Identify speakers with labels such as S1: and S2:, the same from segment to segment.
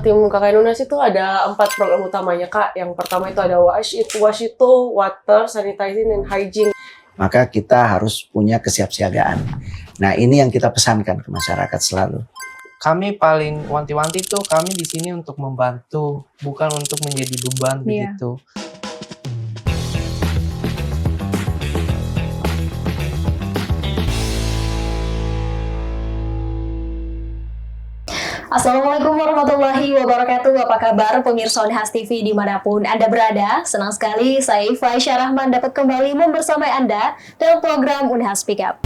S1: Tim KKN UNAS itu ada 4 program utamanya, Kak. Yang pertama itu ada WASH itu Water, Sanitizing, and Hygiene.
S2: Maka kita harus punya kesiapsiagaan. Nah, ini yang kita pesankan ke masyarakat selalu.
S3: Kami paling wanti-wanti tuh kami di sini untuk membantu, bukan untuk menjadi beban begitu.
S4: Assalamualaikum warahmatullahi wabarakatuh. Apa kabar pemirsa Unhas TV dimanapun Anda berada? Senang sekali saya Iva Syarahman dapat kembali membersamai Anda dalam program Unhas Speak Up.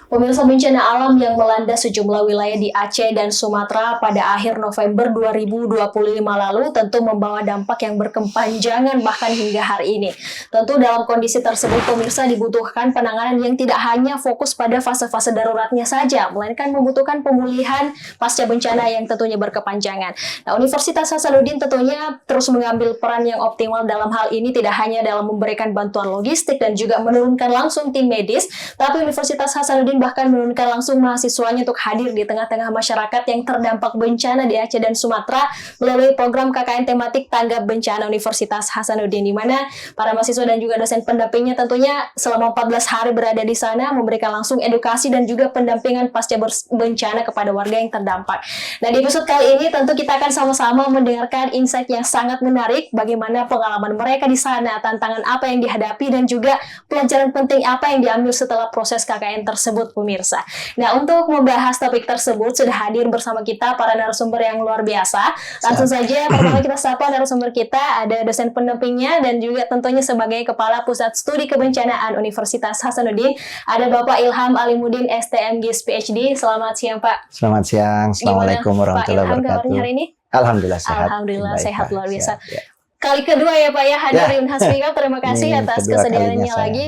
S4: Pemirsa, bencana alam yang melanda sejumlah wilayah di Aceh dan Sumatera pada akhir November 2025 lalu tentu membawa dampak yang berkepanjangan bahkan hingga hari ini. Tentu dalam kondisi tersebut pemirsa dibutuhkan penanganan yang tidak hanya fokus pada fase-fase daruratnya saja, melainkan membutuhkan pemulihan pasca bencana yang tentunya berkepanjangan. Nah, Universitas Hasanuddin tentunya terus mengambil peran yang optimal dalam hal ini, tidak hanya dalam memberikan bantuan logistik dan juga menurunkan langsung tim medis, tapi Universitas Hasanuddin bahkan menurunkan langsung mahasiswanya untuk hadir di tengah-tengah masyarakat yang terdampak bencana di Aceh dan Sumatera melalui program KKN tematik Tanggap Bencana Universitas Hasanuddin, di mana para mahasiswa dan juga dosen pendampingnya tentunya selama 14 hari berada di sana memberikan langsung edukasi dan juga pendampingan pasca bencana kepada warga yang terdampak. Nah, di episode kali ini tentu kita akan sama-sama mendengarkan insight yang sangat menarik bagaimana pengalaman mereka di sana, tantangan apa yang dihadapi dan juga pelajaran penting apa yang diambil setelah proses KKN tersebut, pemirsa. Nah, untuk membahas topik tersebut sudah hadir bersama kita para narasumber yang luar biasa. Langsung saja pertama kita sapa narasumber kita, ada dosen pendampingnya dan juga tentunya sebagai Kepala Pusat Studi Kebencanaan Universitas Hasanuddin, ada Bapak Ilham Alimuddin STMGIS PhD. Selamat siang, Pak.
S2: Selamat siang. Assalamualaikum warahmatullahi wabarakatuh.
S4: Pak Ilham, kabarnya hari ini?
S2: Alhamdulillah sehat.
S4: Alhamdulillah sehat, luar biasa.
S2: Sehat, ya.
S4: Kali kedua ya Pak ya hadir di Unhas Speak Up. Terima kasih
S2: Ini
S4: atas
S2: kedua
S4: kesediaannya
S2: kalinya
S4: lagi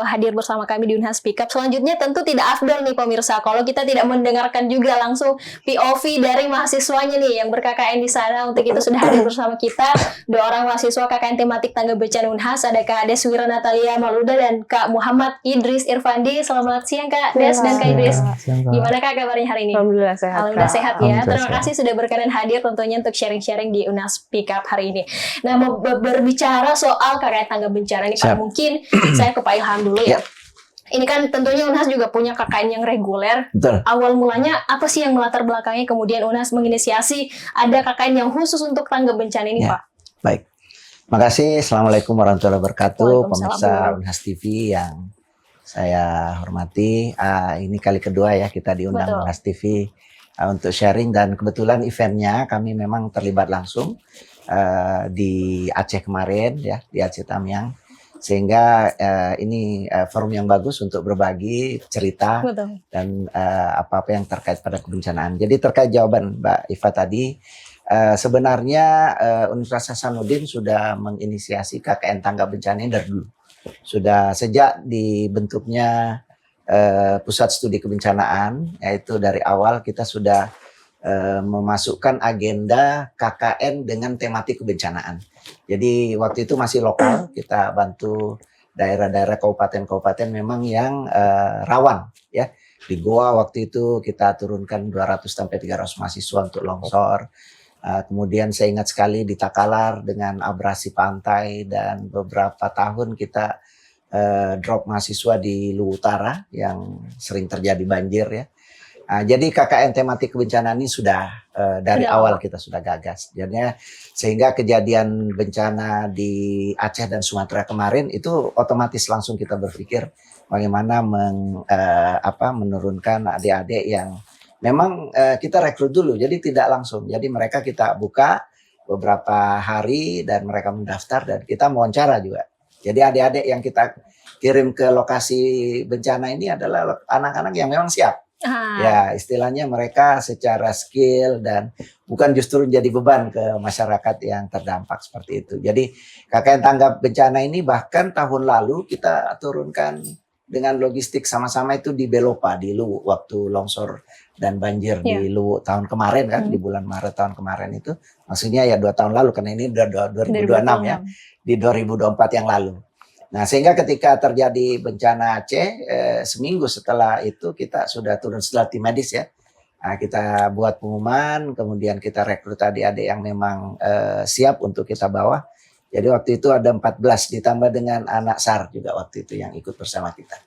S4: hadir bersama kami di Unhas Speak Up. Selanjutnya tentu tidak afdol nih pemirsa kalau kita tidak mendengarkan juga langsung POV dari mahasiswanya nih yang ber-KKN di sana. Untuk itu sudah hadir bersama kita 2 orang mahasiswa KKN tematik Tanggap Bencana Unhas, ada Kak Deswira Natalia Maluda dan Kak Muhammad Idris Irfandi. Selamat siang Kak Des dan Kak Idris. Gimana Kak kabarnya hari ini?
S1: Alhamdulillah sehat.
S4: Alhamdulillah sehat ya.
S2: Alhamdulillah
S4: Terima
S2: sehat.
S4: kasih sudah berkenan hadir tentunya untuk sharing-sharing di Unhas Speak Up hari ini. Nah, berbicara soal KKN Tanggap Bencana ini Pak,
S2: Siap.
S4: mungkin saya ke Pak Ilham dulu ya. Ini kan tentunya Unhas juga punya KKN yang reguler.
S2: Betul.
S4: Awal mulanya apa sih yang melatar belakangnya kemudian Unhas menginisiasi ada KKN yang khusus untuk tanggap bencana ini,
S2: Ya.
S4: Pak?
S2: Baik. Makasih. Assalamualaikum warahmatullahi wabarakatuh.
S4: Waalaikumsalam.
S2: Pemirsa Unhas TV yang saya hormati. Ini kali kedua ya kita diundang
S4: Betul.
S2: Unhas TV untuk sharing, dan kebetulan eventnya kami memang terlibat langsung di Aceh kemarin ya, di Aceh Tamiang, sehingga ini forum yang bagus untuk berbagi cerita
S4: Betul.
S2: dan apa-apa yang terkait pada kebencanaan. Jadi terkait jawaban Mbak Iva tadi, sebenarnya Universitas Hasanuddin sudah menginisiasi KKN Tanggap Bencana ini dari dulu. Sudah sejak dibentuknya Pusat Studi Kebencanaan, yaitu dari awal kita sudah memasukkan agenda KKN dengan tematik kebencanaan. Jadi waktu itu masih lokal, kita bantu daerah-daerah kabupaten-kabupaten memang yang rawan ya. Di Goa waktu itu kita turunkan 200 sampai 300 mahasiswa untuk longsor. Kemudian saya ingat sekali di Takalar dengan abrasi pantai, dan beberapa tahun kita drop mahasiswa di Luwu Utara yang sering terjadi banjir ya. Jadi KKN tematik kebencanaan ini sudah dari awal kita sudah gagas. Jadinya sehingga kejadian bencana di Aceh dan Sumatera kemarin itu otomatis langsung kita berpikir bagaimana menurunkan adik-adik yang memang kita rekrut dulu. Jadi tidak langsung. Jadi mereka kita buka beberapa hari dan mereka mendaftar dan kita mewawancara juga. Jadi adik-adik yang kita kirim ke lokasi bencana ini adalah anak-anak yang memang siap. Ya, istilahnya mereka secara skill dan bukan justru jadi beban ke masyarakat yang terdampak seperti itu. Jadi KKN Tanggap Bencana ini bahkan tahun lalu kita turunkan dengan logistik sama-sama itu di Belopa, di Luwu, waktu longsor dan banjir di Luwu tahun kemarin kan, di bulan Maret tahun kemarin itu. Maksudnya ya 2 tahun lalu, karena ini udah 2026 ya, di 2024 yang lalu. Nah, sehingga ketika terjadi bencana Aceh, seminggu setelah itu kita sudah turun setelah tim medis ya, Nah, kita buat pengumuman, kemudian kita rekrut adik-adik yang memang siap untuk kita bawa. Jadi waktu itu ada 14 ditambah dengan anak SAR juga waktu itu yang ikut bersama kita.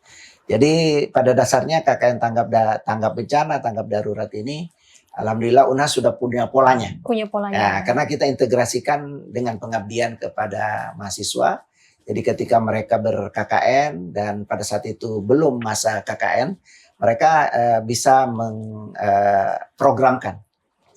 S2: Jadi pada dasarnya KKN tanggap bencana, tanggap darurat ini, alhamdulillah UNHAS sudah punya polanya.
S4: Punya polanya.
S2: Nah, karena kita integrasikan dengan pengabdian kepada mahasiswa. Jadi ketika mereka ber-KKN dan pada saat itu belum masa KKN, mereka bisa mengprogramkan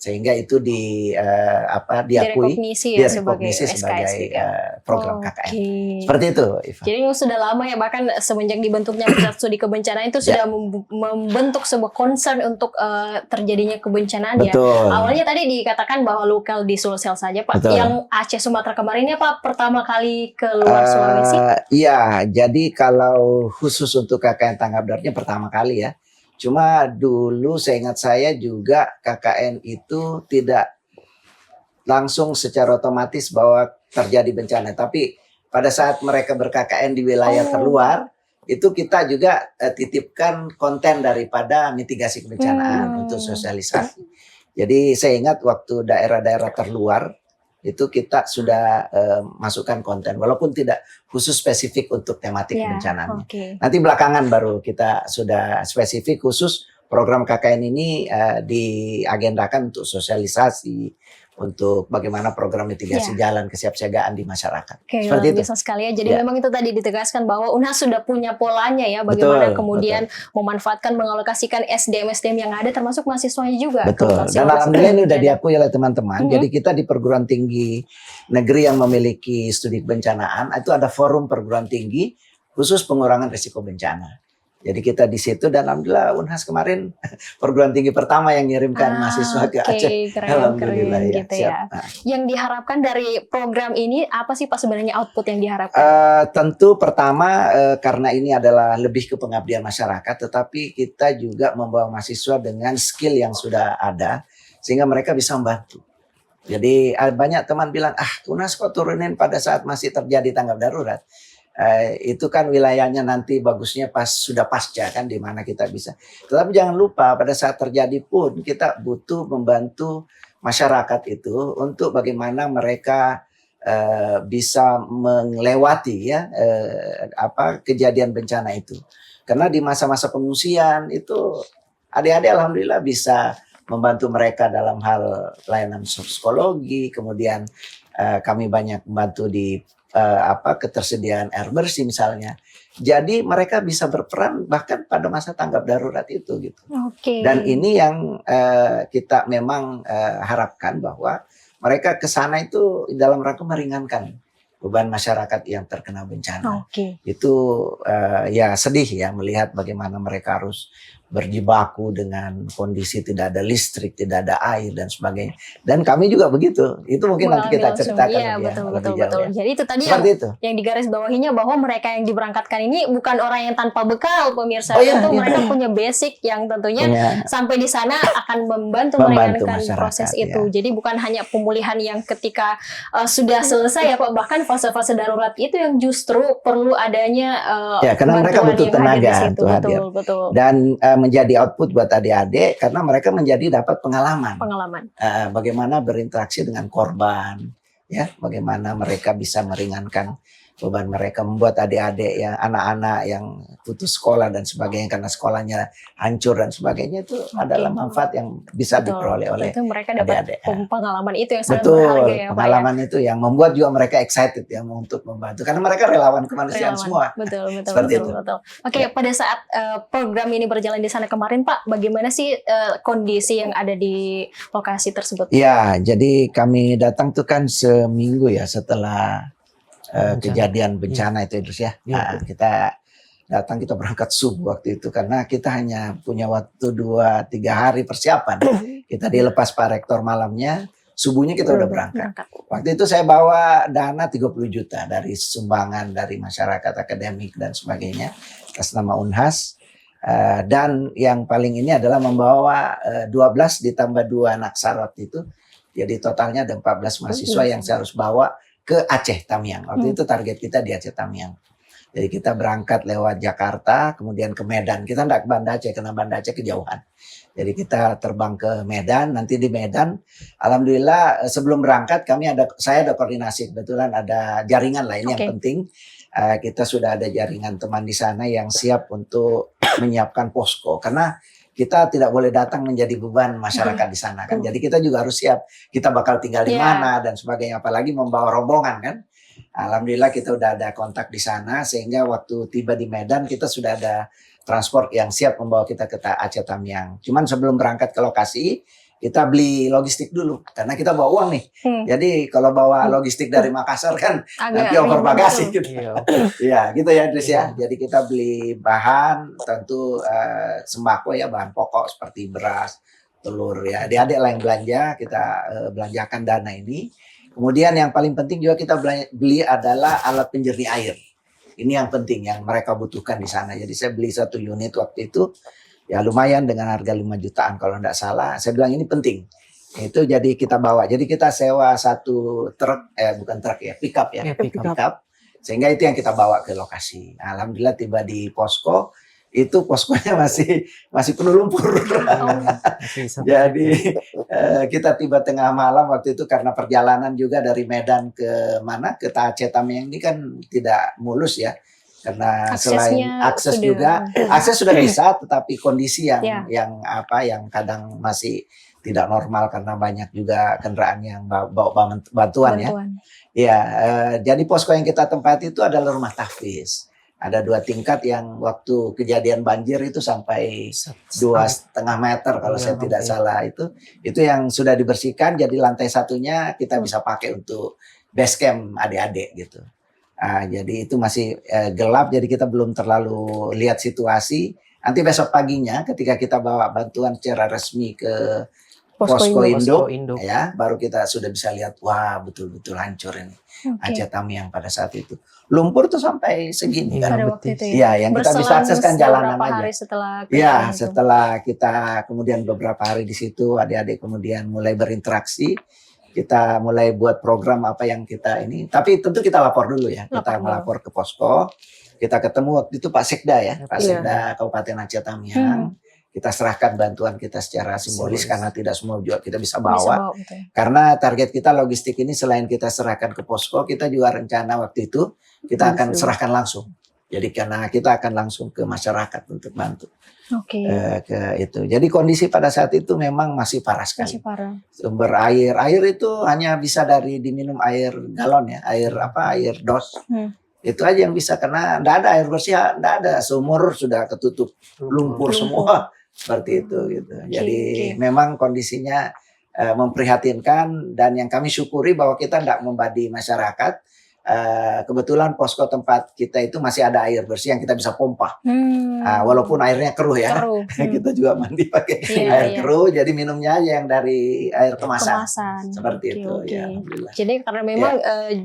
S2: sehingga itu diakui,
S4: Direkognisi ya sebagai
S2: sebagai program KKN.
S4: Oke.
S2: Seperti itu, Iva.
S4: Jadi sudah lama ya, bahkan semenjak dibentuknya Pusat Studi Kebencanaan itu sudah membentuk sebuah concern untuk terjadinya kebencanaan ya.
S2: Betul.
S4: Awalnya tadi dikatakan bahwa lokal di Sulsel saja Pak.
S2: Betul.
S4: Yang Aceh Sumatera kemarin ini Pak pertama kali ke luar Sulawesi?
S2: Iya, jadi kalau khusus untuk KKN tanggap daruratnya pertama kali ya. Cuma dulu seingat saya juga KKN itu tidak langsung secara otomatis bahwa terjadi bencana. Tapi pada saat mereka ber-KKN di wilayah terluar, itu kita juga titipkan konten daripada mitigasi kebencanaan untuk sosialisasi. Jadi saya ingat waktu daerah-daerah terluar, itu kita sudah masukkan konten. Walaupun tidak khusus spesifik untuk tematik kebencanaan.
S4: Okay.
S2: Nanti belakangan baru kita sudah spesifik khusus program KKN ini diagendakan untuk sosialisasi, untuk bagaimana program mitigasi jalan kesiapsiagaan di masyarakat.
S4: Oke,
S2: seperti itu.
S4: Bisa sekali ya. Jadi memang itu tadi ditegaskan bahwa UNHAS sudah punya polanya ya, bagaimana kemudian memanfaatkan, mengalokasikan SDM-SDM yang ada termasuk mahasiswanya juga.
S2: Betul. Dan alhamdulillah ini sudah diakui oleh teman-teman. Jadi kita di perguruan tinggi negeri yang memiliki studi kebencanaan itu ada forum perguruan tinggi khusus pengurangan risiko bencana. Jadi kita di situ dan alhamdulillah UNHAS kemarin perguruan tinggi pertama yang ngirimkan mahasiswa ke Aceh.
S4: Alhamdulillah keren, gitu ya. Yang diharapkan dari program ini apa sih Pak sebenarnya output yang diharapkan?
S2: Tentu pertama karena ini adalah lebih ke pengabdian masyarakat, tetapi kita juga membawa mahasiswa dengan skill yang sudah ada sehingga mereka bisa membantu. Jadi banyak teman bilang, UNHAS kok turunin pada saat masih terjadi tanggap darurat. Itu kan wilayahnya nanti bagusnya pas sudah pasca kan di mana kita bisa. Tetapi jangan lupa pada saat terjadi pun kita butuh membantu masyarakat itu untuk bagaimana mereka bisa melewati ya kejadian bencana itu. Karena di masa-masa pengungsian itu adik-adik alhamdulillah bisa membantu mereka dalam hal pelayanan psikologi, kemudian kami banyak membantu di ketersediaan air bersih misalnya. Jadi mereka bisa berperan bahkan pada masa tanggap darurat itu gitu.
S4: Okay.
S2: Dan ini yang kita memang harapkan bahwa mereka ke sana itu dalam rangka meringankan beban masyarakat yang terkena bencana.
S4: Okay.
S2: Itu ya sedih ya melihat bagaimana mereka harus berjibaku dengan kondisi tidak ada listrik, tidak ada air dan sebagainya. Dan kami juga begitu. Itu mungkin nanti kita ceritakan lebih jauh. Ya.
S4: Jadi itu tadi yang digarisbawahinya bahwa mereka yang diberangkatkan ini bukan orang yang tanpa bekal, pemirsa. Mereka punya basic yang tentunya sampai di sana akan membantu meringankan proses itu. Jadi bukan hanya pemulihan yang ketika sudah selesai ya Pak, bahkan fase-fase darurat itu yang justru perlu adanya
S2: karena mereka butuh tenaga untuk hadir.
S4: Betul.
S2: Dan menjadi output buat adik-adik karena mereka menjadi dapat pengalaman. Bagaimana berinteraksi dengan korban, ya, bagaimana mereka bisa meringankan beban mereka, membuat adik-adik ya, anak-anak yang putus sekolah dan sebagainya karena sekolahnya hancur dan sebagainya itu adalah manfaat yang bisa diperoleh oleh
S4: itu mereka dapat
S2: adik-adik.
S4: Pengalaman itu yang sangat berharga ya Pak.
S2: Pengalaman itu yang membuat juga mereka excited ya untuk membantu karena mereka relawan kemanusiaan semua.
S4: Betul.
S2: Oke,
S4: pada saat program ini berjalan di sana kemarin Pak, bagaimana sih kondisi yang ada di lokasi tersebut?
S2: Ya, jadi kami datang tuh kan seminggu ya setelah kejadian bencana itu Idrus ya. Kita datang, kita berangkat subuh waktu itu karena kita hanya punya waktu 2-3 hari persiapan. Kita dilepas Pak Rektor malamnya, subuhnya kita udah berangkat. Waktu itu saya bawa dana 30 juta dari sumbangan dari masyarakat akademik dan sebagainya atas nama UNHAS. Dan yang paling ini adalah membawa 12 ditambah 2 anak SAR waktu itu. Jadi totalnya ada 14 mahasiswa yang saya harus bawa ke Aceh Tamiang. Waktu itu target kita di Aceh Tamiang. Jadi kita berangkat lewat Jakarta, kemudian ke Medan. Kita tidak ke Banda Aceh, karena Banda Aceh kejauhan. Jadi kita terbang ke Medan, nanti di Medan, alhamdulillah sebelum berangkat saya ada koordinasi, kebetulan ada jaringan lah ini
S4: Oke.
S2: yang penting. Kita sudah ada jaringan teman di sana yang siap untuk menyiapkan posko, karena kita tidak boleh datang menjadi beban masyarakat di sana kan. Jadi kita juga harus siap, kita bakal tinggal di mana dan sebagainya, apalagi membawa rombongan kan. Alhamdulillah kita udah ada kontak di sana, sehingga waktu tiba di Medan kita sudah ada transport yang siap membawa kita ke Aceh Tamiang. Cuman sebelum berangkat ke lokasi, kita beli logistik dulu karena kita bawa uang nih. Jadi kalau bawa logistik dari Makassar kan nanti over bagasi gitu.
S3: Iya.
S2: Ya, gitu ya Idris ya. Jadi kita beli bahan, tentu sembako ya, bahan pokok seperti beras, telur ya. Adik-adik lah yang belanja, kita belanjakan dana ini. Kemudian yang paling penting juga kita beli adalah alat penjernih air. Ini yang penting yang mereka butuhkan di sana. Jadi saya beli 1 unit waktu itu. Ya lumayan dengan harga 5 jutaan kalau enggak salah. Saya bilang ini penting. Itu jadi kita bawa. Jadi kita sewa 1 truk, bukan truk ya, pickup ya.
S3: Ya, pickup.
S2: Pickup. Sehingga itu yang kita bawa ke lokasi. Alhamdulillah tiba di posko, itu poskonya masih penuh lumpur. Jadi kita tiba tengah malam waktu itu karena perjalanan juga dari Medan ke mana, ke Aceh Tamiang ini kan tidak mulus ya. Karena selain akses sudah bisa, tetapi kondisi yang kadang masih tidak normal karena banyak juga kendaraan yang bawa bantuan ya. Ya, jadi posko yang kita tempati itu adalah rumah tahfiz. Ada 2 tingkat yang waktu kejadian banjir itu sampai 2,5 meter kalau saya tidak salah, itu yang sudah dibersihkan. Jadi lantai 1-nya kita bisa pakai untuk base camp adik-adik gitu. Jadi itu masih gelap, jadi kita belum terlalu lihat situasi. Nanti besok paginya ketika kita bawa bantuan secara resmi ke Posko Indo, ya, baru kita sudah bisa lihat, wah betul-betul hancur ini Aceh Tamiang pada saat itu. Lumpur tuh sampai segini kan.
S4: Pada waktu itu
S2: ya. Yang kita bisa akses kan jalanan aja.
S4: Ya,
S2: setelah kita kemudian beberapa hari di situ, adik-adik kemudian mulai berinteraksi. Kita mulai buat program apa yang kita ini. Tapi tentu kita lapor dulu ya. Kita melapor ke posko. Kita ketemu waktu itu Pak Sekda ya. Pak Sekda Kabupaten Aceh Tamiang. Kita serahkan bantuan kita secara simbolis karena tidak semua juga kita bisa bawa. Karena target kita logistik ini selain kita serahkan ke posko, kita juga rencana waktu itu kita akan serahkan langsung. Jadi karena kita akan langsung ke masyarakat untuk bantu. Ke itu. Jadi kondisi pada saat itu memang masih parah sekali. Sumber air itu hanya bisa diminum air galon ya, air dos. Itu aja yang bisa karena enggak ada air bersih, enggak ada, sumur sudah ketutup lumpur semua seperti itu gitu. Jadi memang kondisinya memprihatinkan, dan yang kami syukuri bahwa kita enggak membadi masyarakat. Kebetulan posko tempat kita itu masih ada air bersih yang kita bisa pompa. Walaupun airnya keruh ya. Kita juga mandi pakai air keruh, jadi minumnya aja yang dari air kemasan. Seperti itu ya. Alhamdulillah.
S4: Jadi karena memang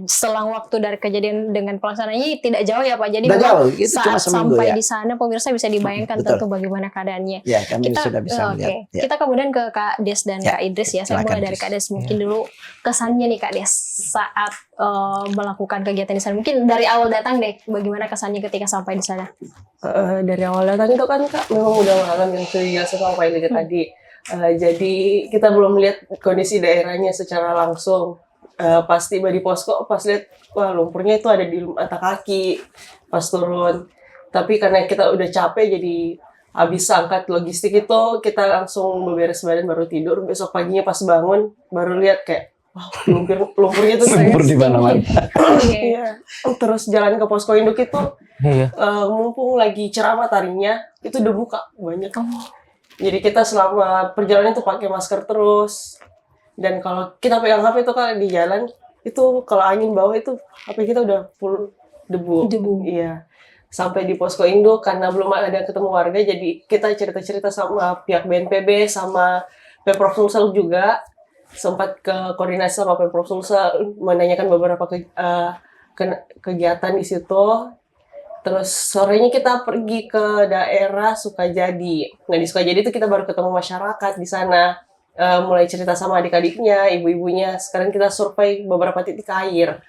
S4: selang waktu dari kejadian dengan pelaksanaannya tidak jauh ya Pak. Jadi
S2: jauh, itu
S4: saat
S2: cuma seminggu,
S4: sampai
S2: ya.
S4: di sana pemirsa bisa dibayangkan tentu bagaimana keadaannya.
S2: Ya, kami sudah bisa melihat. Ya.
S4: Kita kemudian ke Kak Des dan Kak Idris ya. Saya mulai dari Kak Des mungkin dulu kesannya nih Kak Des saat melakukan kegiatan di sana. Mungkin dari awal datang deh, bagaimana kesannya ketika sampai di sana?
S1: Dari awal datang itu kan Kak memang udah malam yang dijelasin sama Pak Ilga tadi. Jadi kita belum lihat kondisi daerahnya secara langsung. Pas tiba di posko, pas lihat wah lumpurnya itu ada di mata kaki pas turun. Tapi karena kita udah capek, jadi habis angkat logistik itu kita langsung beberes badan baru tidur. Besok paginya pas bangun baru lihat kayak wow, lumpurnya tuh
S2: lumpur di mana-mana.
S1: Iya. Terus jalan ke posko induk itu mumpung lagi cerah mataharinya, itu udah buka banyak. Jadi kita selama perjalanan itu pakai masker terus. Dan kalau kita pegang HP itu kalau di jalan, itu kalau angin bawah itu HP kita udah full debu. Iya. Sampai di posko induk karena belum ada ketemu warga, jadi kita cerita-cerita sama pihak BNPB sama Pemprov Sulsel juga. Sempat ke koordinasi sama Pemprov Sulsel menanyakan beberapa kegiatan di situ. Terus sorenya kita pergi ke daerah Sukajadi. Nah di Sukajadi itu kita baru ketemu masyarakat di sana, mulai cerita sama adik-adiknya, ibu-ibunya. Sekarang kita survei beberapa titik air.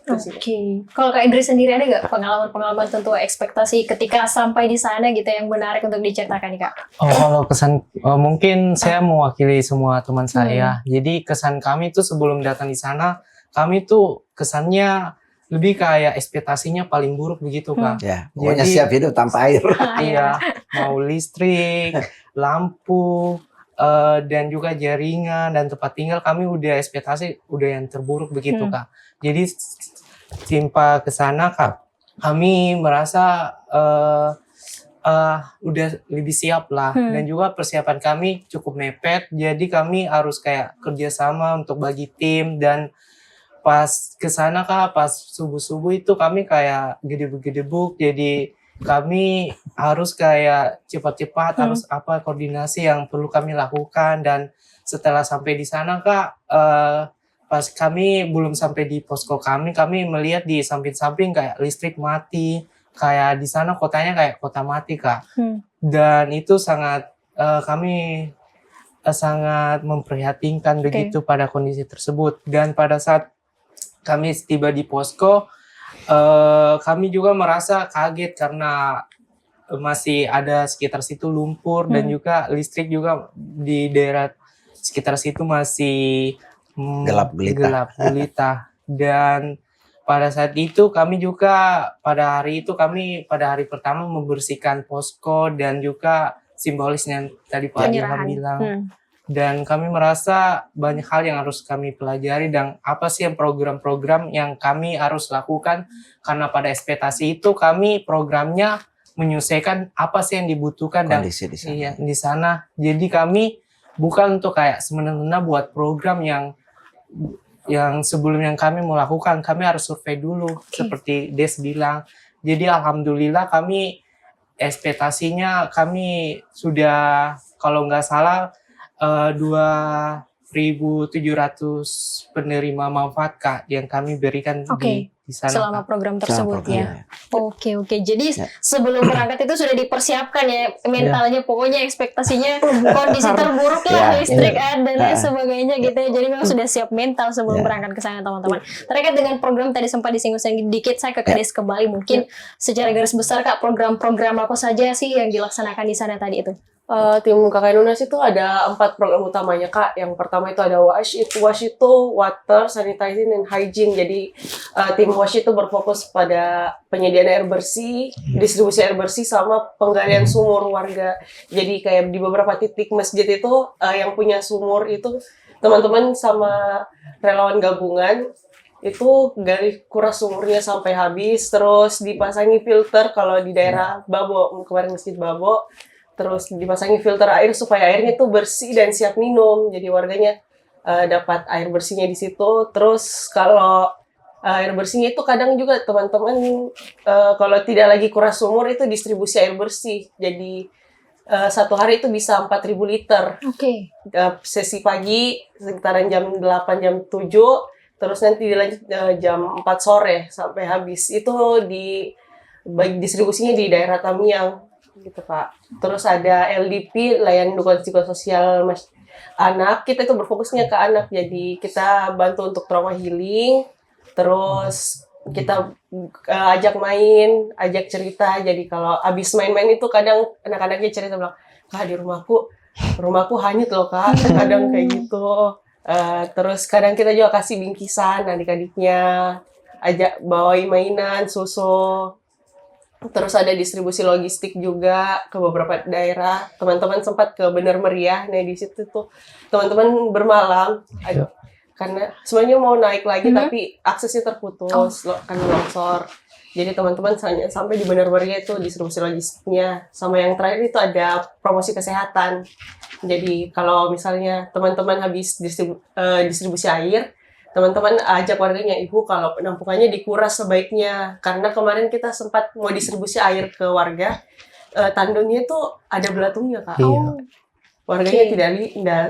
S1: Itu sih.
S4: Oke. Kalau Kak Idris sendiri ada nggak pengalaman-pengalaman tentu ekspektasi ketika sampai di sana gitu yang menarik untuk diceritakan nih Kak?
S3: Oh, kalau kesan mungkin saya mewakili semua teman saya. Jadi kesan kami tuh sebelum datang di sana, kami tuh kesannya lebih kayak ekspektasinya paling buruk begitu Kak.
S2: Ya, pokoknya
S3: Jadi-
S2: siap hidup tanpa air.
S3: Iya, mau listrik, lampu, dan juga jaringan dan tempat tinggal kami udah ekspektasi udah yang terburuk begitu Kak. Jadi timpa ke sana Kak, kami merasa udah lebih siap lah dan juga persiapan kami cukup mepet. Jadi kami harus kayak kerjasama untuk bagi tim dan pas ke sana Kak, pas subuh-subuh itu kami kayak gedebuk-gedebuk. Jadi kami harus kayak cepat-cepat harus apa koordinasi yang perlu kami lakukan dan setelah sampai di sana Kak, pas kami belum sampai di posko kami melihat di samping-samping kayak listrik mati, kayak di sana kotanya kayak kota mati Kak. Dan itu sangat kami sangat memprihatinkan begitu pada kondisi tersebut. Dan pada saat kami tiba di posko, kami juga merasa kaget karena masih ada sekitar situ lumpur dan juga listrik juga di daerah sekitar situ masih
S2: Gelap gulita.
S3: Dan pada saat itu kami juga pada hari pertama membersihkan posko dan juga simbolisnya tadi Pak Ilham
S4: Penyerahan.
S3: bilang. Dan kami merasa banyak hal yang harus kami pelajari dan apa sih yang program-program yang kami harus lakukan karena pada ekspektasi itu kami programnya menyelesaikan apa sih yang dibutuhkan dan
S2: Kondisi di sana.
S3: iya, di sana. Jadi kami bukan untuk kayak semena-mena buat program yang sebelum yang kami mau lakukan, kami harus survei dulu seperti Des bilang. Jadi alhamdulillah kami ekspektasinya kami sudah kalau nggak salah 2.700 penerima manfaat Kak yang kami berikan di sana
S4: selama
S3: Kak.
S4: program tersebut
S2: programnya.
S4: Oke. Jadi sebelum berangkat itu sudah dipersiapkan ya mentalnya, pokoknya ekspektasinya kondisi terburuk lah, listrik ada dan lain sebagainya gitu ya. Jadi memang sudah siap mental sebelum berangkat ke sana teman-teman. Terkait dengan program tadi sempat disinggung sedikit, saya ke Kades kembali mungkin secara garis besar Kak, program-program apa saja sih yang dilaksanakan di sana tadi itu?
S1: Tim KKN UNAS itu ada 4 program utamanya Kak. Yang pertama itu ada WASH itu water, sanitizing, and hygiene. Jadi tim WASH itu berfokus pada penyediaan air bersih, distribusi air bersih, sama penggalian sumur warga. Jadi kayak di beberapa titik masjid itu yang punya sumur itu teman-teman sama relawan gabungan itu gali kuras sumurnya sampai habis, terus dipasangi filter kalau di daerah Babo, kemarin masjid Babo. Terus dipasangi filter air supaya airnya tuh bersih dan siap minum. Jadi warganya dapat air bersihnya di situ. Terus kalau air bersihnya itu kadang juga teman-teman kalau tidak lagi kuras sumur itu distribusi air bersih. Jadi satu hari itu bisa 4.000 liter. Sesi pagi sekitaran jam 8, jam 7. Terus nanti dilanjut jam 4 sore sampai habis. Itu distribusinya di daerah Tamiang. Gitu Pak. Terus ada LDP, layanan dukungan psikososial anak. Kita itu berfokusnya ke anak, jadi kita bantu untuk trauma healing. Terus kita ajak main, ajak cerita. Jadi kalau abis main-main itu kadang anak-anaknya cerita bilang, Kak di rumahku hanyut loh Kak. Kadang kayak gitu. Terus kadang kita juga kasih bingkisan adik-adiknya, ajak bawain mainan, susu. Terus ada distribusi logistik juga ke beberapa daerah. Teman-teman sempat ke Bener Meriah. Nah di situ tuh teman-teman bermalam. Karena sebenarnya mau naik lagi tapi aksesnya terputus karena longsor. Jadi teman-teman sampai di Bener Meriah itu distribusi logistiknya. Sama yang terakhir itu ada promosi kesehatan. Jadi kalau misalnya teman-teman habis distribusi air, teman-teman ajak warganya, Ibu kalau penampungannya dikuras sebaiknya. Karena kemarin kita sempat mau distribusi air ke warga, tandonnya itu ada belatungnya Kak. Warganya tidak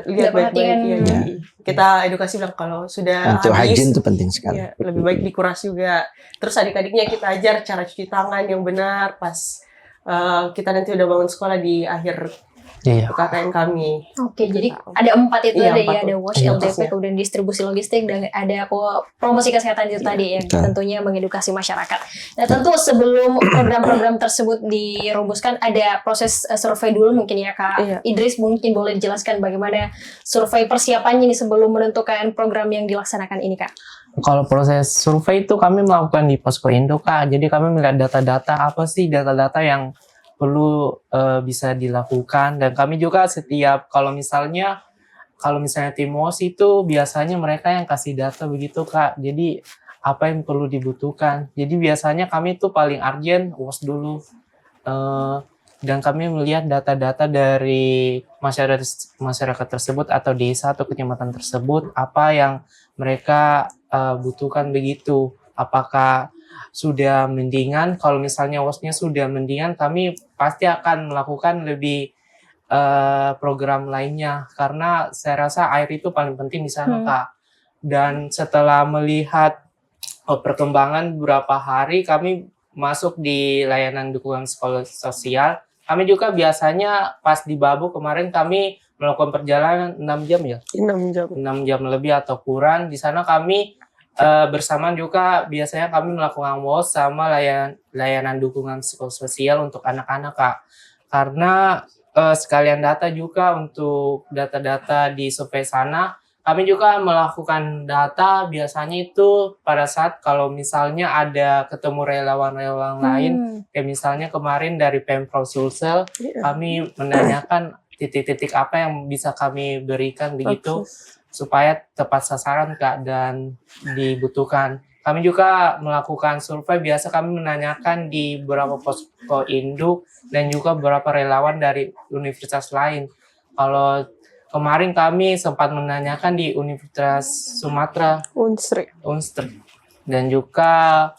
S1: lihat baik-baik. Ya, jadi kita edukasi bilang kalau sudah
S2: untuk
S1: habis,
S2: hygiene itu penting sekali.
S1: ya, lebih baik dikuras juga. Terus adik-adiknya kita ajar cara cuci tangan yang benar pas kita nanti udah bangun sekolah di akhir
S3: Iya.
S1: KKN kami.
S4: Oke, jadi ada 4 itu
S1: Iya,
S4: ada
S1: 4
S4: ya, ada
S1: tuh.
S4: wash,
S3: Iya.
S4: LDP, kemudian distribusi logistik, dan ada promosi kesehatan itu tadi yang
S2: betul.
S4: tentunya mengedukasi masyarakat. Nah, tentu sebelum program-program tersebut dirumuskan ada proses survei dulu mungkin ya Kak.
S1: Iya.
S4: Idris mungkin boleh dijelaskan bagaimana survei persiapannya nih sebelum menentukan program yang dilaksanakan ini Kak.
S3: Kalau proses survei itu kami melakukan di Posko Indo Kak. Jadi kami melihat data-data apa sih data-data yang perlu bisa dilakukan, dan kami juga setiap kalau misalnya tim WOS itu biasanya mereka yang kasih data begitu Kak. Jadi apa yang perlu dibutuhkan. Jadi biasanya kami itu paling urgent WOS dulu. Dan kami melihat data-data dari masyarakat tersebut atau desa atau kecamatan tersebut, apa yang mereka butuhkan begitu. Apakah sudah mendingan? Kalau misalnya WOS-nya sudah mendingan, kami pasti akan melakukan lebih program lainnya, karena saya rasa air itu paling penting di sana Kak. Dan setelah melihat perkembangan beberapa hari, kami masuk di layanan dukungan sosial. Kami juga biasanya pas di Babu kemarin kami melakukan perjalanan 6 jam ya.
S1: 6 jam.
S3: 6 jam lebih atau kurang. Di sana kami bersamaan juga biasanya kami melakukan WOS sama layanan dukungan psikososial untuk anak-anak Kak. Karena sekalian data juga untuk data-data di survei sana, kami juga melakukan data biasanya itu pada saat kalau misalnya ada ketemu relawan-relawan lain, kayak misalnya kemarin dari Pemprov Sulsel, kami menanyakan titik-titik apa yang bisa kami berikan begitu supaya tepat sasaran Kak dan dibutuhkan. Kami juga melakukan survei, biasa kami menanyakan di beberapa posko induk dan juga beberapa relawan dari universitas lain. Kalau kemarin kami sempat menanyakan di Universitas Sumatera, Unstri, dan juga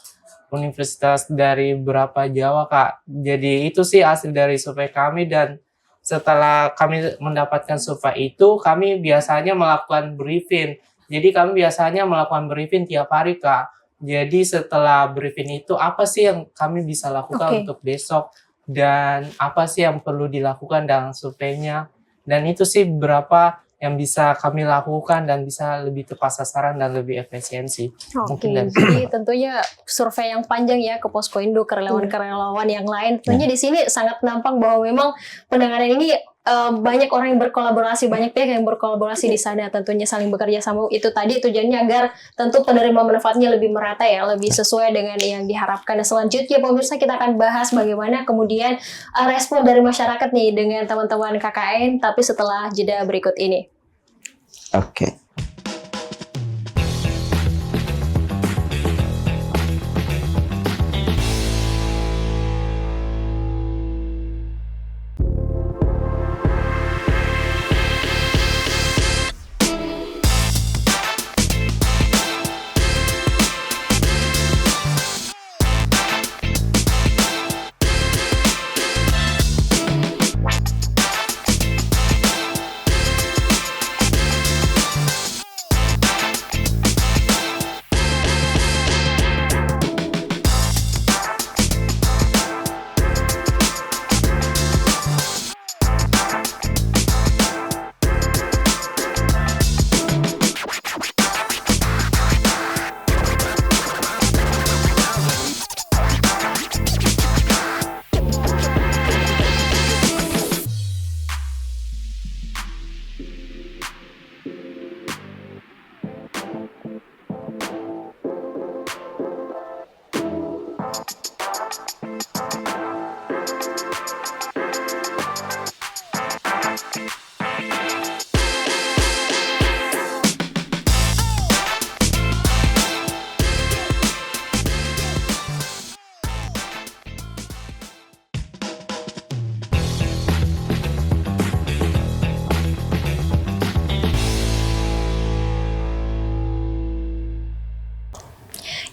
S3: universitas dari beberapa Jawa Kak. Jadi itu sih hasil dari survei kami, dan setelah kami mendapatkan survei itu, kami biasanya melakukan briefing. Jadi kami biasanya melakukan briefing tiap hari Kak. Jadi setelah briefing itu apa sih yang kami bisa lakukan untuk besok, dan apa sih yang perlu dilakukan dalam surveinya. Dan itu sih berapa yang bisa kami lakukan dan bisa lebih tepat sasaran dan lebih efisiensi.
S4: Oke, jadi tentunya survei yang panjang ya ke posko induk, ke relawan-relawan yang lain. Tentunya di sini sangat nampak bahwa memang penanganan ini banyak orang yang berkolaborasi, banyak pihak yang berkolaborasi di sana. Tentunya saling bekerja sama, itu tadi tujuannya agar tentu penerima manfaatnya lebih merata ya, lebih sesuai dengan yang diharapkan. Dan selanjutnya pemirsa, kita akan bahas bagaimana kemudian respon dari masyarakat nih dengan teman-teman KKN, tapi setelah jeda berikut ini.
S2: Oke.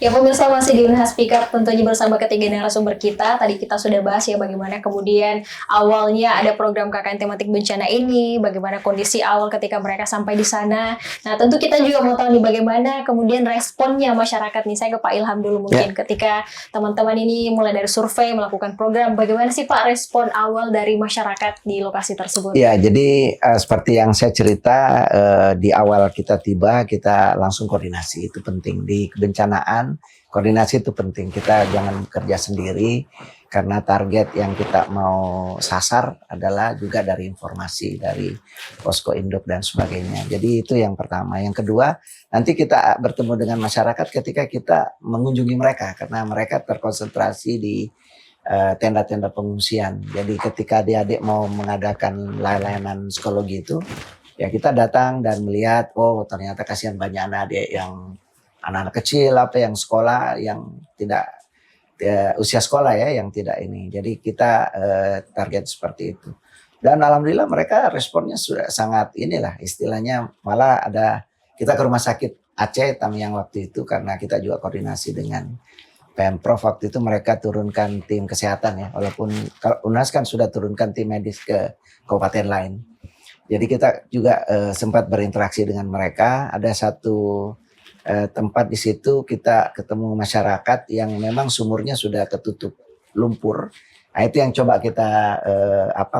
S4: Ya pemirsa, masih di Unhas Speak Up tentunya bersama ketiga narasumber kita. Tadi kita sudah bahas ya bagaimana kemudian awalnya ada program KKN tematik bencana ini, bagaimana kondisi awal ketika mereka sampai di sana. Nah tentu kita juga mau tahu nih bagaimana kemudian responnya masyarakat nih. Saya ke Pak Ilham dulu mungkin ketika teman-teman ini mulai dari survei melakukan program, bagaimana sih Pak respon awal dari masyarakat di lokasi tersebut?
S2: Ya, jadi seperti yang saya cerita di awal kita tiba, kita langsung koordinasi, itu penting. Di kebencanaan, koordinasi itu penting. Kita jangan kerja sendiri, karena target yang kita mau sasar adalah juga dari informasi, dari posko induk dan sebagainya. Jadi itu yang pertama. Yang kedua, nanti kita bertemu dengan masyarakat ketika kita mengunjungi mereka, karena mereka terkonsentrasi di tenda-tenda pengungsian. Jadi ketika adik-adik mau mengadakan layanan psikologi itu, ya kita datang dan melihat, oh ternyata kasihan banyak anak-adik yang anak-anak kecil, apa yang sekolah, yang tidak usia sekolah ya, yang tidak ini. Jadi kita target seperti itu. Dan alhamdulillah mereka responnya sudah sangat inilah, istilahnya malah ada, kita ke rumah sakit Aceh Tamiang waktu itu, karena kita juga koordinasi dengan Pemprov waktu itu, mereka turunkan tim kesehatan ya, walaupun UNAS kan sudah turunkan tim medis ke kabupaten lain. Jadi kita juga sempat berinteraksi dengan mereka. Ada satu tempat di situ kita ketemu masyarakat yang memang sumurnya sudah ketutup lumpur. Nah itu yang coba kita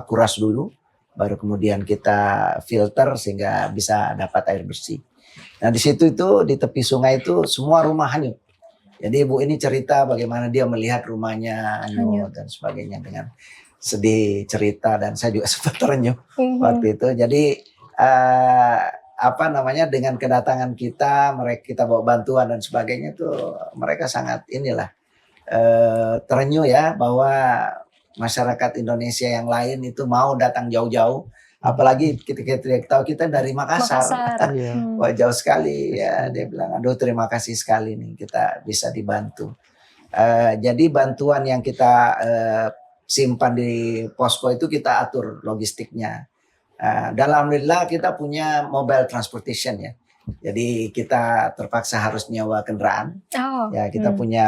S2: kuras dulu, baru kemudian kita filter sehingga bisa dapat air bersih. Nah di situ itu di tepi sungai itu semua rumah hanyut. Jadi ibu ini cerita bagaimana dia melihat rumahnya hanyut dan sebagainya, dengan sedih cerita, dan saya juga sempat terenyuh waktu itu. Jadi dengan kedatangan kita, kita bawa bantuan dan sebagainya itu mereka sangat terenyuh ya, bahwa masyarakat Indonesia yang lain itu mau datang jauh-jauh, apalagi kita tahu kita dari Makassar. Wah jauh sekali ya, dia bilang aduh terima kasih sekali nih kita bisa dibantu. Jadi bantuan yang kita simpan di posko itu kita atur logistiknya. Dan alhamdulillah kita punya mobile transportation ya. Jadi kita terpaksa harus nyewa kendaraan. Ya kita punya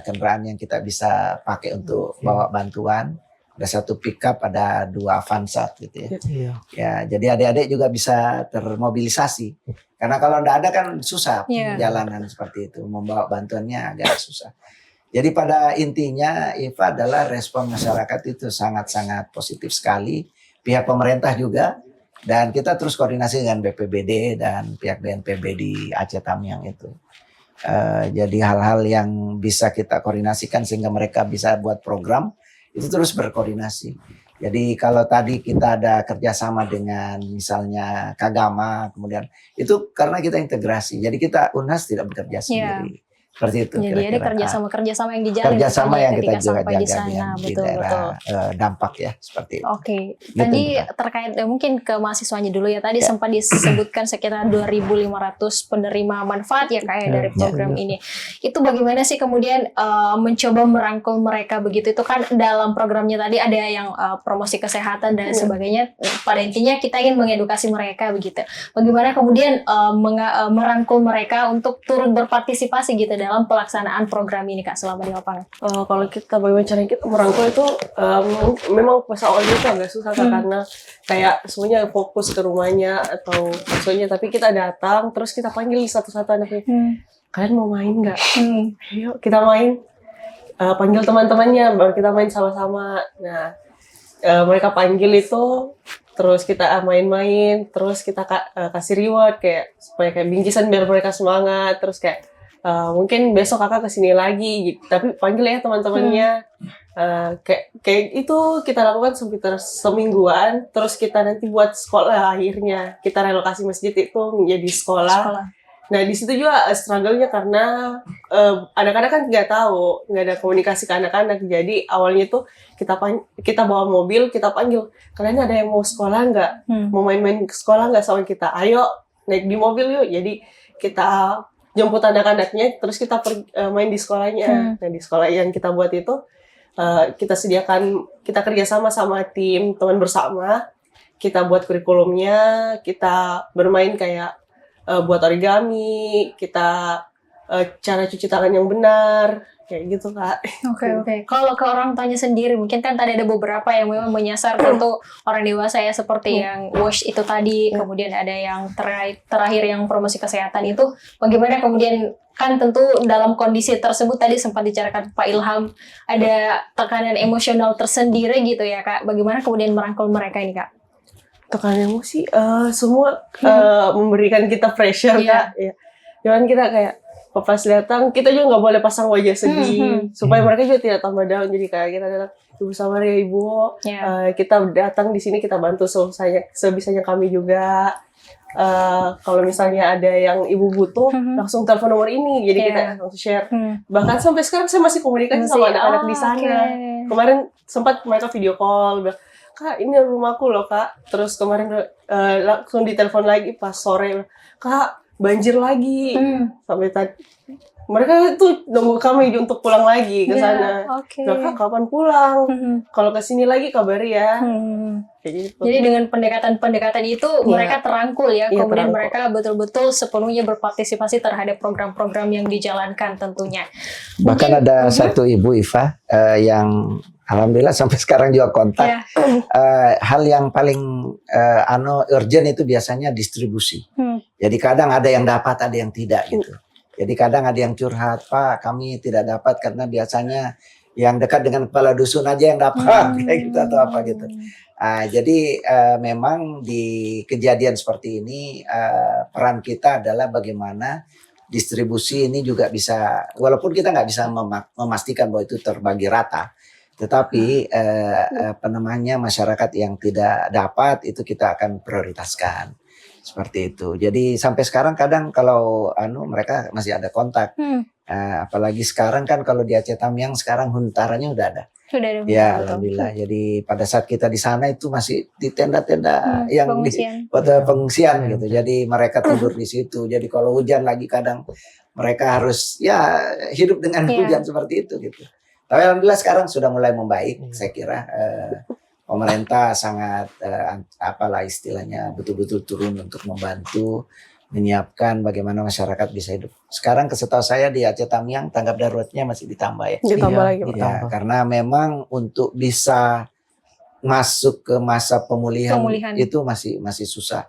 S2: kendaraan yang kita bisa pakai untuk bawa bantuan. Ada satu pickup, ada 2 Avanza gitu ya. Ya, jadi adik-adik juga bisa termobilisasi. Karena kalau enggak ada kan susah jalanan seperti itu, membawa bantuannya agak susah. Jadi pada intinya Iva adalah respon masyarakat itu sangat-sangat positif sekali. Pihak pemerintah juga, dan kita terus koordinasi dengan BPBD dan pihak BNPB di Aceh Tamiang itu. Jadi hal-hal yang bisa kita koordinasikan sehingga mereka bisa buat program, itu terus berkoordinasi. Jadi kalau tadi kita ada kerjasama dengan misalnya Kagama, kemudian itu karena kita integrasi. Jadi kita UNHAS tidak bekerja sendiri. Seperti itu.
S4: Jadi ada kerjasama yang dijalin.
S2: Kerjasama yang kita juga
S4: sampai
S2: jaga
S4: di sana,
S2: di daerah dampak ya, seperti itu.
S4: Oke. Tadi terkait mungkin ke mahasiswanya dulu ya. Tadi sempat disebutkan sekitar 2.500 penerima manfaat ya kayak dari program ini. Itu bagaimana sih kemudian mencoba merangkul mereka begitu? Itu kan dalam programnya tadi ada yang promosi kesehatan dan sebagainya. Pada intinya kita ingin mengedukasi mereka begitu. Bagaimana kemudian merangkul mereka untuk turut berpartisipasi gitu dalam pelaksanaan program ini Kak selama di lapangan?
S1: Kalau kita bagaimana caranya kita merangkul itu memang pas awalnya itu agak susah karena kayak semuanya fokus ke rumahnya atau maksudnya, tapi kita datang terus kita panggil satu-satu anaknya, kalian mau main nggak? Ayo kita main, panggil teman-temannya baru kita main sama-sama. Nah mereka panggil itu terus kita main-main, terus kita kasih reward kayak supaya kayak bingkisan biar mereka semangat, terus kayak mungkin besok kakak kesini lagi gitu. Tapi panggil ya teman-temannya. Kayak itu kita lakukan sekitar semingguan. Terus kita nanti buat sekolah, akhirnya kita relokasi masjid itu menjadi sekolah. Nah di situ juga struggle-nya karena anak-anak kan nggak tahu, nggak ada komunikasi ke anak-anak. Jadi awalnya tuh kita bawa mobil, kita panggil, kalian ada yang mau sekolah nggak? Mau main-main ke sekolah nggak sama kita? Ayo naik di mobil yuk. Jadi kita jemput anak-anaknya, terus kita main di sekolahnya. Nah di sekolah yang kita buat itu kita sediakan, kita kerjasama sama tim teman bersama, kita buat kurikulumnya, kita bermain kayak buat origami, kita cara cuci tangan yang benar, kayak gitu Kak.
S4: Oke. Kalau ke orang tuanya sendiri, mungkin kan tadi ada beberapa yang memang menyasar tentu orang dewasa ya, seperti yang wash itu tadi, kemudian ada yang terakhir yang promosi kesehatan itu. Bagaimana kemudian, kan tentu dalam kondisi tersebut tadi sempat dibicarakan Pak Ilham, ada tekanan emosional tersendiri gitu ya Kak. Bagaimana kemudian merangkul mereka ini Kak?
S1: Tekanan emosi, semua memberikan kita pressure Kak. Ya. Cuman kita kayak pas datang, kita juga nggak boleh pasang wajah sedih, supaya mereka juga tidak tambah down. Jadi kayak kita datang, Ibu sabar ya Ibu, kita datang di sini kita bantu sebisanya kami juga. Kalau misalnya ada yang ibu butuh, langsung telepon nomor ini, jadi kita langsung share. Bahkan sampai sekarang saya masih komunikasi sama anak-anak di sana. Kemarin sempat mereka video call, bilang, Kak ini rumahku loh Kak. Terus kemarin langsung ditelepon lagi pas sore, Kak banjir lagi. Sampai tadi mereka tuh nunggu kami untuk pulang lagi ke sana. Kak kapan pulang? Kalau ke sini lagi kabari ya. Kayak gitu.
S4: Jadi dengan pendekatan-pendekatan itu mereka terangkul ya, kemudian mereka betul-betul sepenuhnya berpartisipasi terhadap program-program yang dijalankan tentunya.
S2: Bahkan ada satu ibu Iva yang alhamdulillah sampai sekarang juga kontak. Hal yang paling urgent itu biasanya distribusi. Jadi kadang ada yang dapat, ada yang tidak gitu. Jadi kadang ada yang curhat, Pak kami tidak dapat karena biasanya yang dekat dengan kepala dusun aja yang dapat kayak gitu atau apa gitu. Jadi memang di kejadian seperti ini peran kita adalah bagaimana distribusi ini juga bisa, walaupun kita nggak bisa memastikan bahwa itu terbagi rata, tetapi masyarakat yang tidak dapat itu kita akan prioritaskan. Seperti itu. Jadi sampai sekarang kadang kalau mereka masih ada kontak. Apalagi sekarang kan kalau di Aceh Tamiang sekarang huntarannya udah ada.
S4: Sudah ada.
S2: Ya alhamdulillah. Jadi pada saat kita di sana itu masih di tenda-tenda yang
S4: pengungsian.
S2: di pengungsian gitu. Jadi mereka tidur di situ. Jadi kalau hujan lagi kadang mereka harus ya hidup dengan hujan seperti itu gitu. Tapi alhamdulillah sekarang sudah mulai membaik. Saya kira pemerintah sangat apalah istilahnya betul-betul turun untuk membantu menyiapkan bagaimana masyarakat bisa hidup. Sekarang setahu saya di Aceh Tamiang tanggap daruratnya masih ditambah ya.
S1: Ditambah lagi.
S2: Ya, karena memang untuk bisa masuk ke masa pemulihan. Itu masih susah.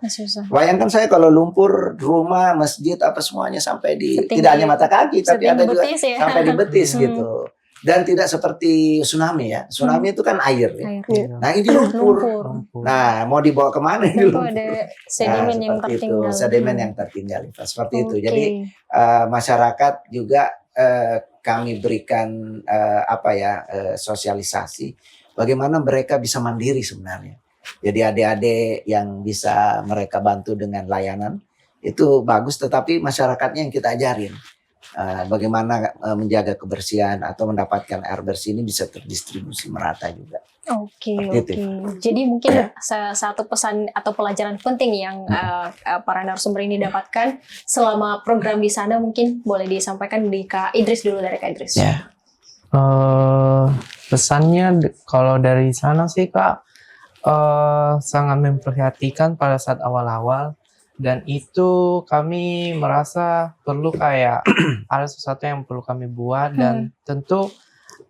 S2: Bayangkan saya kalau lumpur rumah, masjid apa semuanya sampai di tidak hanya mata kaki tapi ada juga sampai di betis gitu. Dan tidak seperti tsunami ya. Tsunami itu kan air ya. Nah ini lumpur. Nah mau dibawa kemana ini lumpur?
S4: Ada sedimen yang tertinggal.
S2: Sedimen yang tertinggal. Seperti itu. Jadi masyarakat juga kami berikan sosialisasi. Bagaimana mereka bisa mandiri sebenarnya. Jadi adik-adik yang bisa mereka bantu dengan layanan. Itu bagus, tetapi masyarakatnya yang kita ajarin. Bagaimana menjaga kebersihan atau mendapatkan air bersih ini bisa terdistribusi merata juga.
S4: Oke. Jadi mungkin satu pesan atau pelajaran penting yang para narasumber ini dapatkan selama program di sana mungkin boleh disampaikan di Kak Idris dulu, dari Kak Idris.
S3: Ya. Pesannya kalau dari sana sih Kak sangat memperhatikan pada saat awal-awal. Dan itu kami merasa perlu kayak ada sesuatu yang perlu kami buat, dan tentu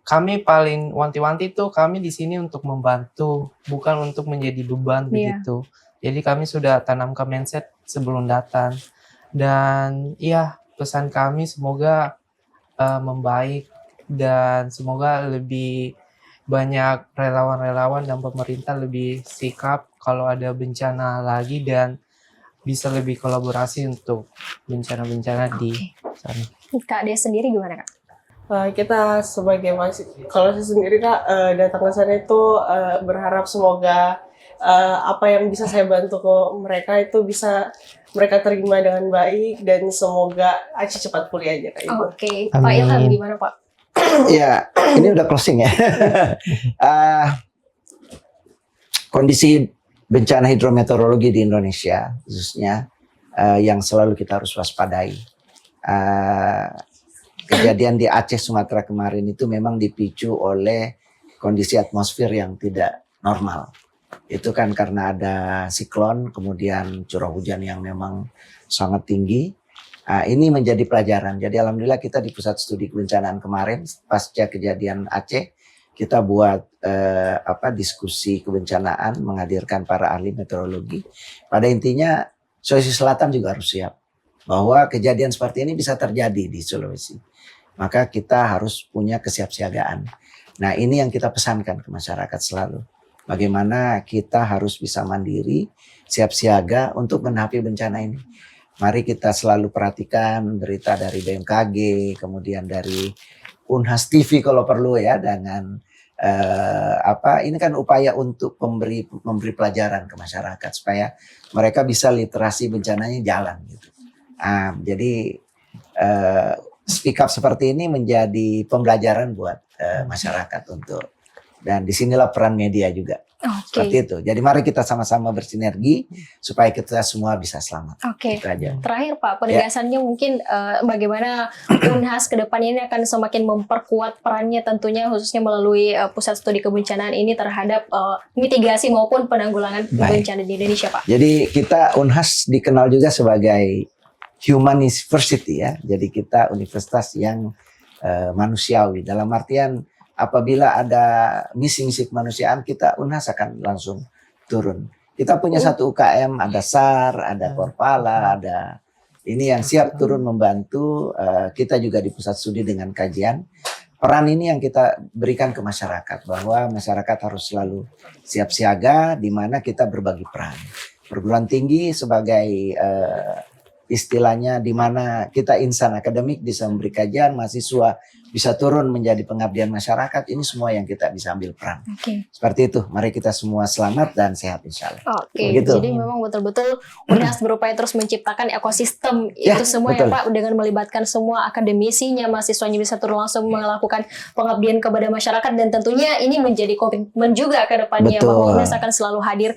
S3: kami paling wanti-wanti itu kami di sini untuk membantu, bukan untuk menjadi beban begitu. Jadi kami sudah tanamkan mindset sebelum datang. Dan pesan kami semoga membaik dan semoga lebih banyak relawan-relawan dan pemerintah lebih sikap kalau ada bencana lagi dan bisa lebih kolaborasi untuk bencana-bencana di sana.
S4: Kak Des sendiri gimana Kak?
S1: Kita sebagai kalau saya sendiri Kak datang ke sana itu berharap semoga apa yang bisa saya bantu ke mereka itu bisa mereka terima dengan baik, dan semoga Aceh cepat pulih aja Kak.
S4: Oke. Pak Ilham gimana Pak?
S2: Ya, ini udah closing ya. Kondisi bencana hidrometeorologi di Indonesia khususnya yang selalu kita harus waspadai. Kejadian di Aceh Sumatera kemarin itu memang dipicu oleh kondisi atmosfer yang tidak normal. Itu kan karena ada siklon, kemudian curah hujan yang memang sangat tinggi, Ini menjadi pelajaran. Jadi alhamdulillah kita di pusat studi kebencanaan kemarin pasca kejadian Aceh kita buat diskusi kebencanaan, menghadirkan para ahli meteorologi. Pada intinya Sulawesi Selatan juga harus siap bahwa kejadian seperti ini bisa terjadi di Sulawesi. Maka kita harus punya kesiapsiagaan. Nah, ini yang kita pesankan ke masyarakat selalu. Bagaimana kita harus bisa mandiri, siap siaga untuk menghadapi bencana ini. Mari kita selalu perhatikan berita dari BMKG, kemudian dari Unhas TV kalau perlu ya, dengan ini kan upaya untuk memberi pelajaran ke masyarakat supaya mereka bisa literasi bencananya jalan gitu. Jadi speak up seperti ini menjadi pembelajaran buat masyarakat untuk, dan disinilah peran media juga. Seperti itu. Jadi mari kita sama-sama bersinergi supaya kita semua bisa selamat. Itu aja.
S4: Terakhir Pak, penegasannya mungkin bagaimana Unhas ke depannya ini akan semakin memperkuat perannya tentunya khususnya melalui pusat studi kebencanaan ini terhadap mitigasi maupun penanggulangan bencana di Indonesia Pak.
S2: Jadi kita Unhas dikenal juga sebagai Human University ya. Jadi kita universitas yang manusiawi, dalam artian apabila ada misi-misi kemanusiaan, kita Unhas akan langsung turun. Kita punya satu UKM, ada SAR, ada Korpala, ada ini yang siap turun membantu. Kita juga di pusat studi dengan kajian. Peran ini yang kita berikan ke masyarakat, bahwa masyarakat harus selalu siap siaga, di mana kita berbagi peran. Perguruan tinggi sebagai istilahnya di mana kita insan akademik bisa memberi kajian, mahasiswa bisa turun menjadi pengabdian masyarakat, ini semua yang kita bisa ambil peran. Seperti itu, mari kita semua selamat dan sehat insya Allah.
S4: Jadi memang betul-betul Unhas berupaya terus menciptakan ekosistem itu semua ya Pak, dengan melibatkan semua akademisinya, mahasiswanya bisa turun langsung melakukan pengabdian kepada masyarakat, dan tentunya ini menjadi komitmen juga ke depannya bahwa Unhas akan selalu hadir.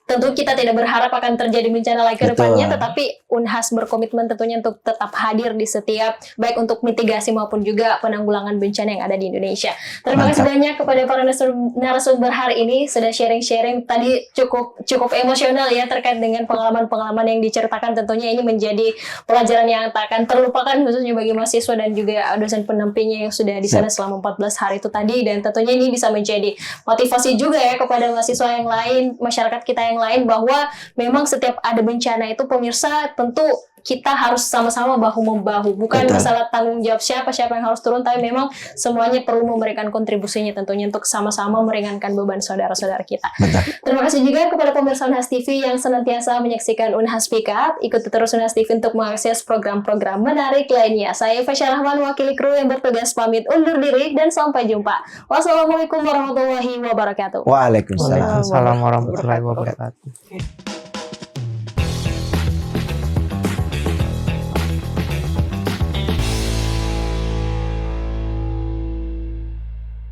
S4: Tentu kita tidak berharap akan terjadi bencana lagi ke depannya, tetapi Unhas berkomitmen tentunya untuk tetap hadir di setiap, baik untuk mitigasi maupun juga penanggulangan bencana yang ada di Indonesia. Terima kasih banyak kepada para narasumber hari ini, sudah sharing-sharing tadi cukup emosional ya terkait dengan pengalaman-pengalaman yang diceritakan. Tentunya ini menjadi pelajaran yang tak akan terlupakan khususnya bagi mahasiswa dan juga dosen pendampingnya yang sudah di sana selama 14 hari itu tadi, dan tentunya ini bisa menjadi motivasi juga ya kepada mahasiswa yang lain, masyarakat kita yang lain, bahwa memang setiap ada bencana itu pemirsa tentu kita harus sama-sama bahu-membahu, bukan masalah tanggung jawab siapa yang harus turun, tapi memang semuanya perlu memberikan kontribusinya tentunya untuk sama-sama meringankan beban saudara-saudara kita. Terima kasih juga kepada pemirsa Unhas TV yang senantiasa menyaksikan Unhas Speak Up. Ikuti terus Unhas TV untuk mengakses program-program menarik lainnya. Saya Fasya Rahman, wakili kru yang bertugas pamit undur diri dan sampai jumpa. Wassalamualaikum warahmatullahi wabarakatuh.
S2: Waalaikumsalam.
S3: Waalaikumsalam warahmatullahi wabarakatuh.